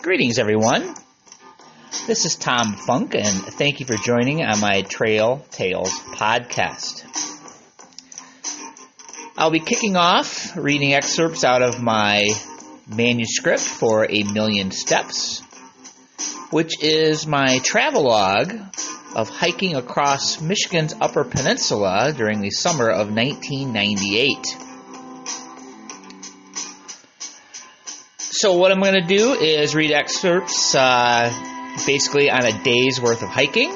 Greetings, everyone. This is Tom Funk, and thank you for joining on my Trail Tales podcast. I'll be kicking off reading excerpts out of my manuscript for A Million Steps, which is my travelogue of hiking across Michigan's Upper Peninsula during the summer of 1998. So what I'm going to do is read excerpts basically on a day's worth of hiking,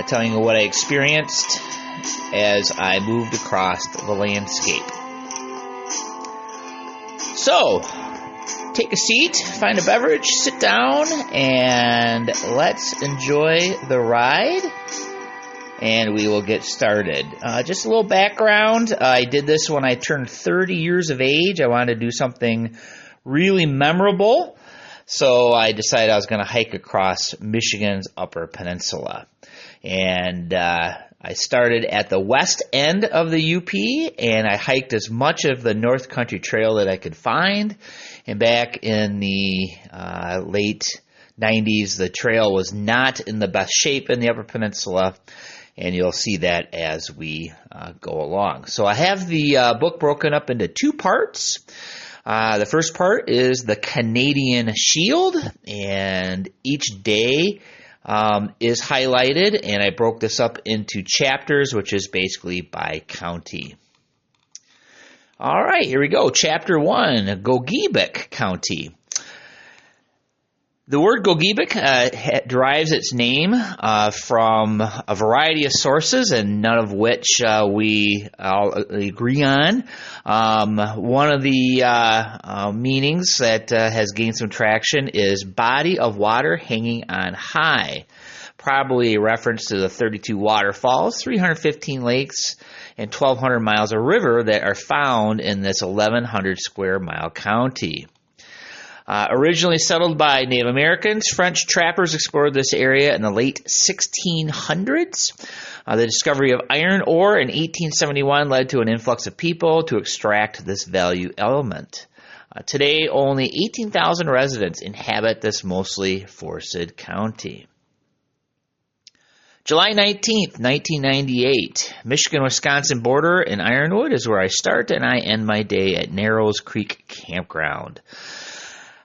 telling you what I experienced as I moved across the landscape. So, take a seat, find a beverage, sit down, and let's enjoy the ride, and we will get started. Just a little background. I did this when I turned 30 years of age. I wanted to do something really memorable, so I decided I was going to hike across Michigan's Upper Peninsula. And I started at the west end of the UP, and I hiked as much of the North Country Trail that I could find. And back in the late 90s, the trail was not in the best shape in the Upper Peninsula, and you'll see that as we go along. So I have the book broken up into two parts. The first part is the Canadian Shield, and each day is highlighted, and I broke this up into chapters, which is basically by county. All right, here we go. Chapter 1, Gogebic County. The word Gogebic derives its name from a variety of sources, and none of which we all agree on. One of the meanings that has gained some traction is body of water hanging on high, probably a reference to the 32 waterfalls, 315 lakes, and 1,200 miles of river that are found in this 1,100 square mile county. Originally settled by Native Americans, French trappers explored this area in the late 1600s. The discovery of iron ore in 1871 led to an influx of people to extract this value element. Today, only 18,000 residents inhabit this mostly forested county. July 19th, 1998, Michigan-Wisconsin border in Ironwood is where I start, and I end my day at Narrows Creek Campground.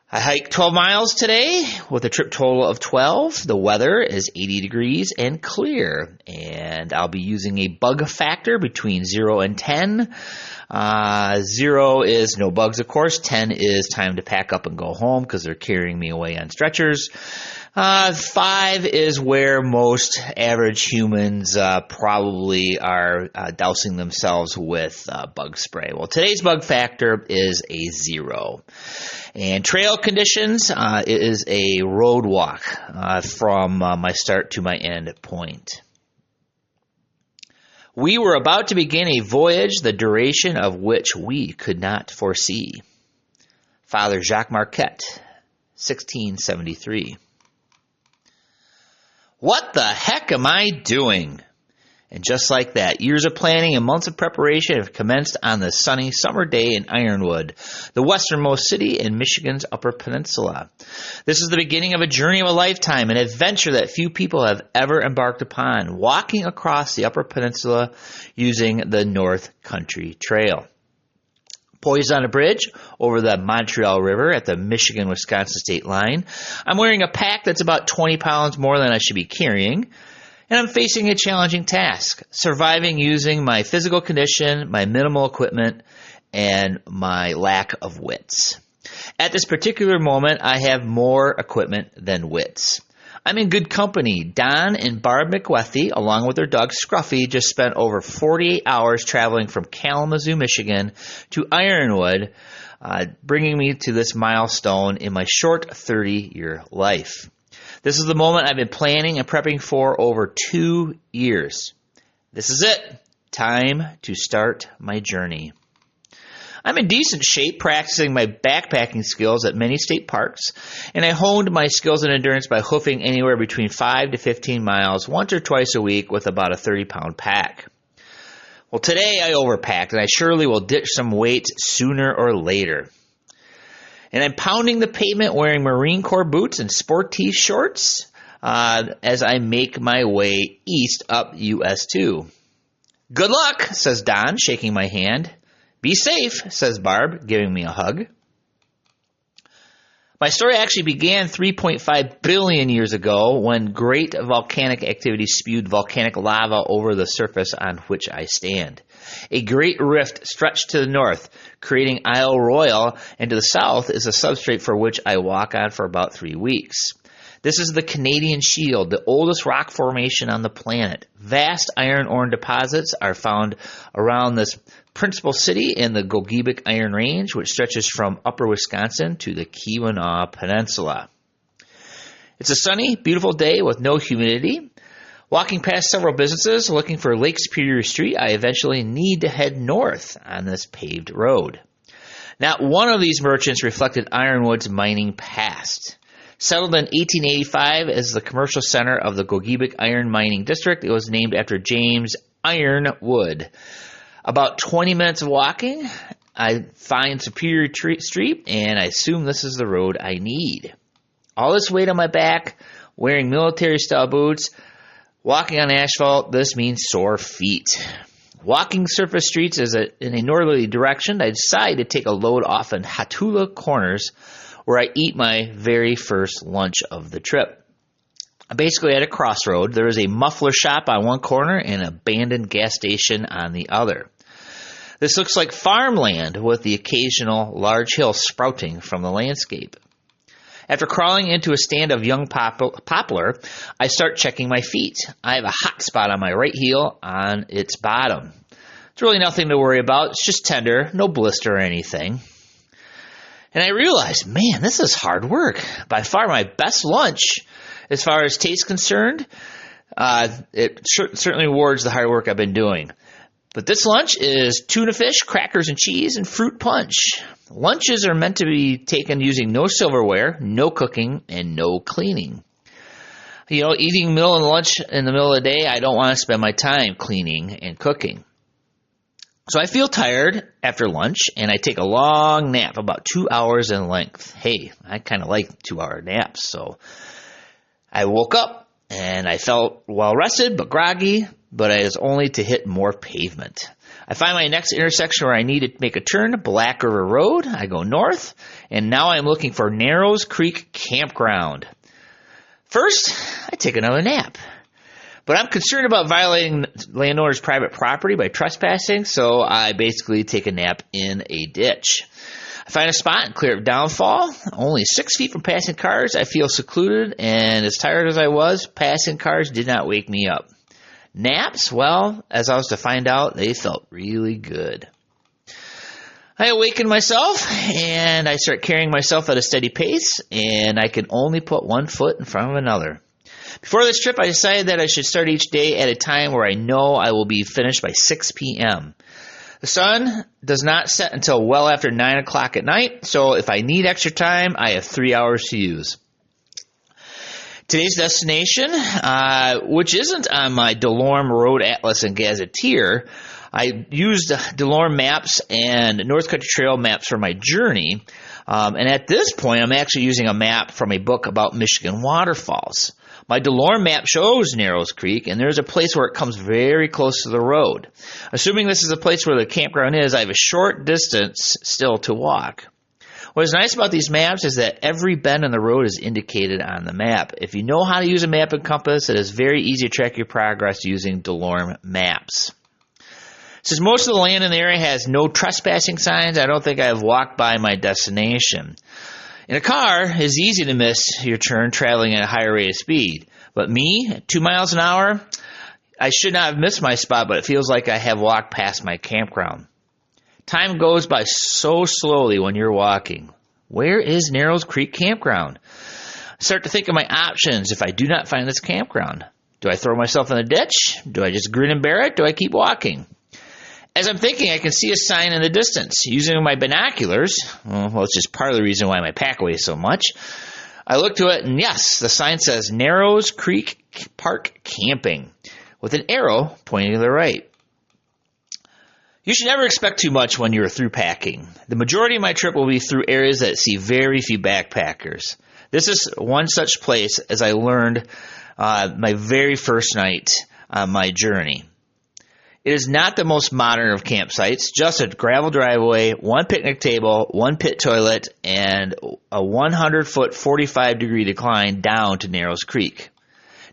I hiked 12 miles today with a trip total of 12. The weather is 80 degrees and clear, and I'll be using a bug factor between 0 and 10. 0 is no bugs, of course. 10 is time to pack up and go home because they're carrying me away on stretchers. 5 is where most average humans probably are dousing themselves with bug spray. Well, today's bug factor is a 0. And trail conditions, it is a road walk from my start to my end point. We were about to begin a voyage, the duration of which we could not foresee. Father Jacques Marquette, 1673. What the heck am I doing? And just like that, years of planning and months of preparation have commenced on the sunny summer day in Ironwood, the westernmost city in Michigan's Upper Peninsula. This is the beginning of a journey of a lifetime, an adventure that few people have ever embarked upon, walking across the Upper Peninsula using the North Country Trail. Poised on a bridge over the Montreal River at the Michigan-Wisconsin state line, I'm wearing a pack that's about 20 pounds more than I should be carrying. And I'm facing a challenging task, surviving using my physical condition, my minimal equipment, and my lack of wits. At this particular moment, I have more equipment than wits. I'm in good company. Don and Barb McWethy, along with their dog Scruffy, just spent over 48 hours traveling from Kalamazoo, Michigan to Ironwood, bringing me to this milestone in my short 30-year life. This is the moment I've been planning and prepping for over 2 years. This is it. Time to start my journey. I'm in decent shape practicing my backpacking skills at many state parks, and I honed my skills and endurance by hoofing anywhere between 5 to 15 miles once or twice a week with about a 30-pound pack. Well, today I overpacked, and I surely will ditch some weight sooner or later. And I'm pounding the pavement wearing Marine Corps boots and sporty shorts as I make my way east up US 2. Good luck, says Don, shaking my hand. Be safe, says Barb, giving me a hug. My story actually began 3.5 billion years ago when great volcanic activity spewed volcanic lava over the surface on which I stand. A great rift stretched to the north, creating Isle Royale, and to the south is a substrate for which I walk on for about 3 weeks. This is the Canadian Shield, the oldest rock formation on the planet. Vast iron ore deposits are found around this principal city in the Gogebic Iron Range, which stretches from upper Wisconsin to the Keweenaw Peninsula. It's a sunny, beautiful day with no humidity. Walking past several businesses looking for Lake Superior Street, I eventually need to head north on this paved road. Not one of these merchants reflected Ironwood's mining past. Settled in 1885 as the commercial center of the Gogebic Iron Mining District, it was named after James Ironwood. About 20 minutes of walking, I find Superior Street, and I assume this is the road I need. All this weight on my back, wearing military-style boots, walking on asphalt, this means sore feet. Walking surface streets in a northerly direction, I decide to take a load off in Hatula Corners, where I eat my very first lunch of the trip. I'm basically at a crossroad. There is a muffler shop on one corner and an abandoned gas station on the other. This looks like farmland with the occasional large hill sprouting from the landscape. After crawling into a stand of young poplar, I start checking my feet. I have a hot spot on my right heel on its bottom. It's really nothing to worry about. It's just tender, no blister or anything. And I realized, man, this is hard work. By far my best lunch as far as taste concerned. It certainly rewards the hard work I've been doing. But this lunch is tuna fish, crackers and cheese, and fruit punch. Lunches are meant to be taken using no silverware, no cooking, and no cleaning. You know, eating middle and lunch in the middle of the day, I don't want to spend my time cleaning and cooking. So I feel tired after lunch, and I take a long nap, about 2 hours in length. Hey, I kind of like 2-hour naps, so I woke up, and I felt well-rested but groggy, but it was only to hit more pavement. I find my next intersection where I need to make a turn, Black River Road. I go north, and now I'm looking for Narrows Creek Campground. First, I take another nap. But I'm concerned about violating landowners' private property by trespassing, so I basically take a nap in a ditch. I find a spot and clear of downfall. Only 6 feet from passing cars, I feel secluded, and as tired as I was, passing cars did not wake me up. Naps, well, as I was to find out, they felt really good. I awaken myself, and I start carrying myself at a steady pace, and I can only put one foot in front of another. Before this trip, I decided that I should start each day at a time where I know I will be finished by 6 p.m. The sun does not set until well after 9 o'clock at night, so if I need extra time, I have 3 hours to use. Today's destination, which isn't on my DeLorme Road Atlas and Gazetteer, I used DeLorme maps and North Country Trail maps for my journey, and at this point, I'm actually using a map from a book about Michigan waterfalls. My DeLorme map shows Narrows Creek, and there's a place where it comes very close to the road. Assuming this is a place where the campground is, I have a short distance still to walk. What is nice about these maps is that every bend in the road is indicated on the map. If you know how to use a map and compass, it is very easy to track your progress using DeLorme maps. Since most of the land in the area has no trespassing signs, I don't think I have walked by my destination. In a car, it's easy to miss your turn traveling at a higher rate of speed. But me, at 2 miles an hour, I should not have missed my spot, but it feels like I have walked past my campground. Time goes by so slowly when you're walking. Where is Narrows Creek Campground? I start to think of my options if I do not find this campground. Do I throw myself in a ditch? Do I just grin and bear it? Do I keep walking? As I'm thinking, I can see a sign in the distance. Using my binoculars, well, it's just part of the reason why my pack weighs so much, I look to it, and yes, the sign says Narrows Creek Park Camping, with an arrow pointing to the right. You should never expect too much when you're through packing. The majority of my trip will be through areas that see very few backpackers. This is one such place as I learned my very first night on my journey. It is not the most modern of campsites, just a gravel driveway, one picnic table, one pit toilet, and a 100-foot 45-degree decline down to Narrows Creek.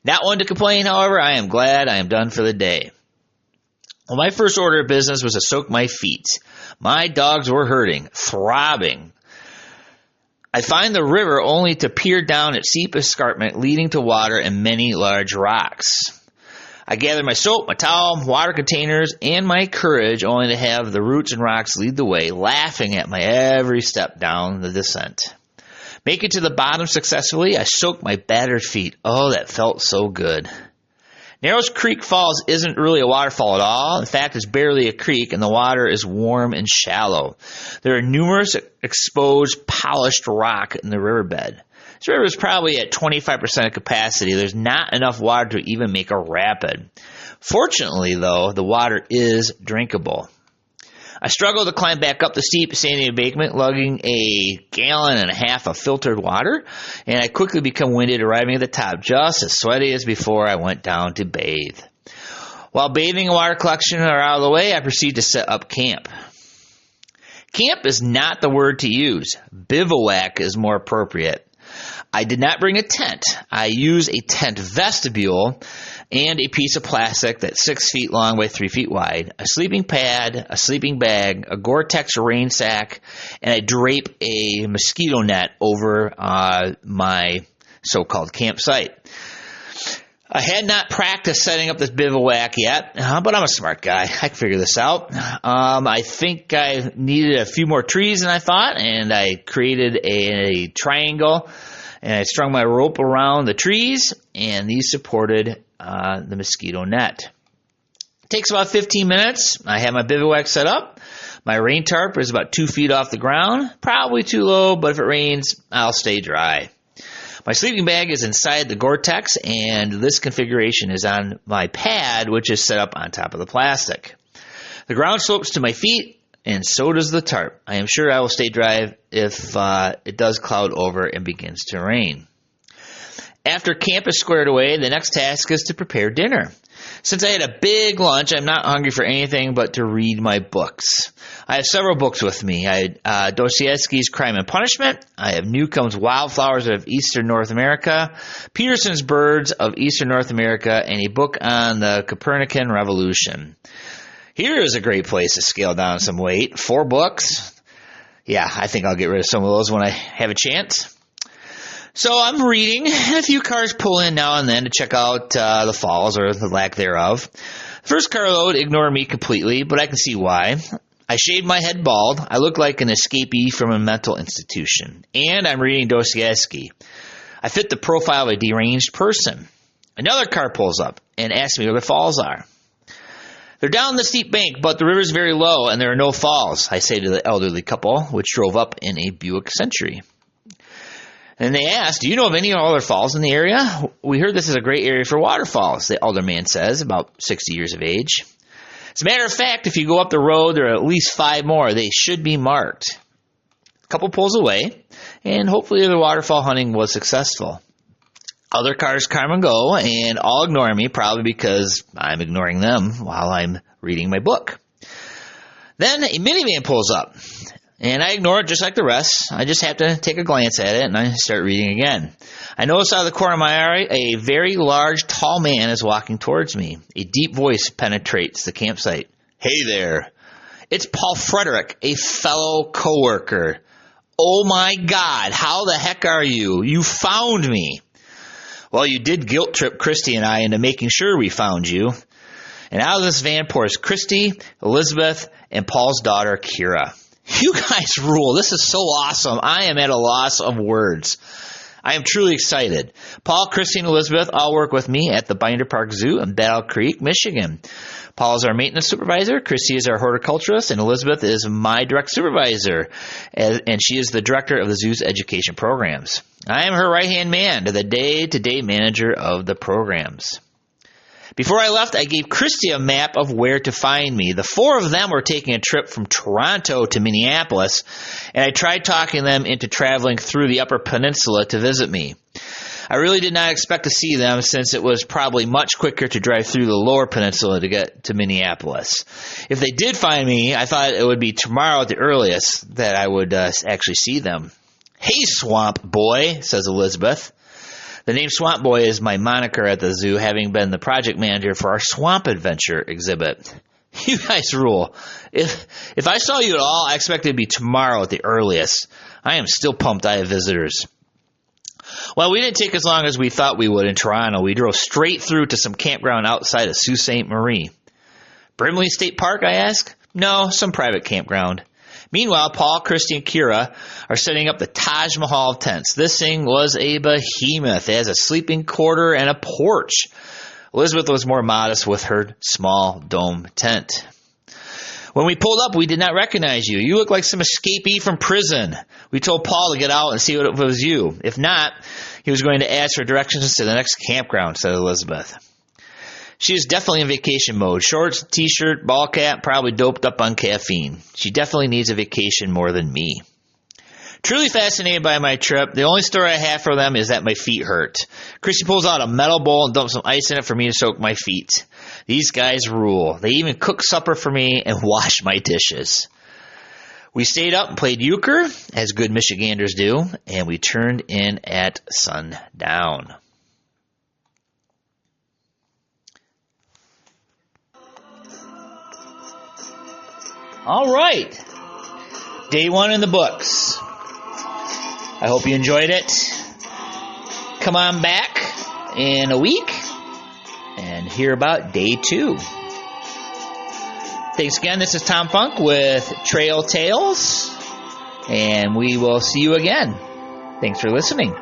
Not one to complain, however. I am glad I am done for the day. Well, my first order of business was to soak my feet. My dogs were hurting, throbbing. I find the river only to peer down its steep escarpment leading to water and many large rocks. I gather my soap, my towel, water containers, and my courage only to have the roots and rocks lead the way, laughing at my every step down the descent. Make it to the bottom successfully, I soaked my battered feet. Oh, that felt so good. Narrows Creek Falls isn't really a waterfall at all. In fact, it's barely a creek, and the water is warm and shallow. There are numerous exposed, polished rock in the riverbed. This river is probably at 25% of capacity. There's not enough water to even make a rapid. Fortunately, though, the water is drinkable. I struggled to climb back up the steep, sandy embankment, lugging a gallon and a half of filtered water, and I quickly become winded, arriving at the top just as sweaty as before I went down to bathe. While bathing and water collection are out of the way, I proceed to set up camp. Camp is not the word to use. Bivouac is more appropriate. I did not bring a tent. I use a tent vestibule and a piece of plastic that's 6 feet long by 3 feet wide, a sleeping pad, a sleeping bag, a Gore-Tex rain sack, and I drape a mosquito net over my so-called campsite. I had not practiced setting up this bivouac yet, but I'm a smart guy. I can figure this out. I think I needed a few more trees than I thought, and I created a triangle, and I strung my rope around the trees, and these supported the mosquito net. It takes about 15 minutes. I have my bivouac set up. My rain tarp is about 2 feet off the ground. Probably too low, but if it rains, I'll stay dry. My sleeping bag is inside the Gore-Tex, and this configuration is on my pad, which is set up on top of the plastic. The ground slopes to my feet, and so does the tarp. I am sure I will stay dry if it does cloud over and begins to rain. After camp is squared away, the next task is to prepare dinner. Since I had a big lunch, I'm not hungry for anything but to read my books. I have several books with me. I have Dostoevsky's Crime and Punishment. I have Newcomb's Wildflowers of Eastern North America, Peterson's Birds of Eastern North America, and a book on the Copernican Revolution. Here is a great place to scale down some weight. 4 books. Yeah, I think I'll get rid of some of those when I have a chance. So I'm reading, and a few cars pull in now and then to check out the falls or the lack thereof. The first carload ignored me completely, but I can see why. I shaved my head bald. I look like an escapee from a mental institution. And I'm reading Dostoevsky. I fit the profile of a deranged person. Another car pulls up and asks me where the falls are. They're down the steep bank, but the river's very low and there are no falls, I say to the elderly couple, which drove up in a Buick Century. And they asked, do you know of any other falls in the area? We heard this is a great area for waterfalls, the elder man says, about 60 years of age. As a matter of fact, if you go up the road, there are at least 5 more. They should be marked. A couple pulls away, and hopefully the waterfall hunting was successful. Other cars come and go, and all ignore me, probably because I'm ignoring them while I'm reading my book. Then a minivan pulls up. And I ignore it just like the rest. I just have to take a glance at it, and I start reading again. I notice out of the corner of my eye, a very large, tall man is walking towards me. A deep voice penetrates the campsite. Hey there. It's Paul Frederick, a fellow coworker. Oh my God, how the heck are you? You found me. Well, you did guilt trip Christy and I into making sure we found you. And out of this van pours Christy, Elizabeth, and Paul's daughter, Kira. You guys rule. This is so awesome. I am at a loss of words. I am truly excited. Paul, Christy, and Elizabeth all work with me at the Binder Park Zoo in Battle Creek, Michigan. Paul is our maintenance supervisor, Christy is our horticulturist, and Elizabeth is my direct supervisor, and she is the director of the zoo's education programs. I am her right-hand man to the day-to-day manager of the programs. Before I left, I gave Christy a map of where to find me. The four of them were taking a trip from Toronto to Minneapolis, and I tried talking them into traveling through the Upper Peninsula to visit me. I really did not expect to see them since it was probably much quicker to drive through the Lower Peninsula to get to Minneapolis. If they did find me, I thought it would be tomorrow at the earliest that I would actually see them. "Hey, Swamp Boy," says Elizabeth. The name Swamp Boy is my moniker at the zoo, having been the project manager for our Swamp Adventure exhibit. You guys rule. If I saw you at all, I expect it to be tomorrow at the earliest. I am still pumped I have visitors. Well, we didn't take as long as we thought we would in Toronto. We drove straight through to some campground outside of Sault Ste. Marie. Brimley State Park, I ask? No, some private campground. Meanwhile, Paul, Christy, and Kira are setting up the Taj Mahal of tents. This thing was a behemoth. It has a sleeping quarter and a porch. Elizabeth was more modest with her small dome tent. When we pulled up, we did not recognize you. You look like some escapee from prison. We told Paul to get out and see if it was you. If not, he was going to ask for directions to the next campground, said Elizabeth. She is definitely in vacation mode. Shorts, t-shirt, ball cap, probably doped up on caffeine. She definitely needs a vacation more than me. Truly fascinated by my trip. The only story I have for them is that my feet hurt. Christy pulls out a metal bowl and dumps some ice in it for me to soak my feet. These guys rule. They even cook supper for me and wash my dishes. We stayed up and played euchre, as good Michiganders do, and we turned in at sundown. All right. Day 1 in the books. I hope you enjoyed it. Come on back in a week and hear about day 2. Thanks again. This is Tom Funk with Trail Tales, and we will see you again. Thanks for listening.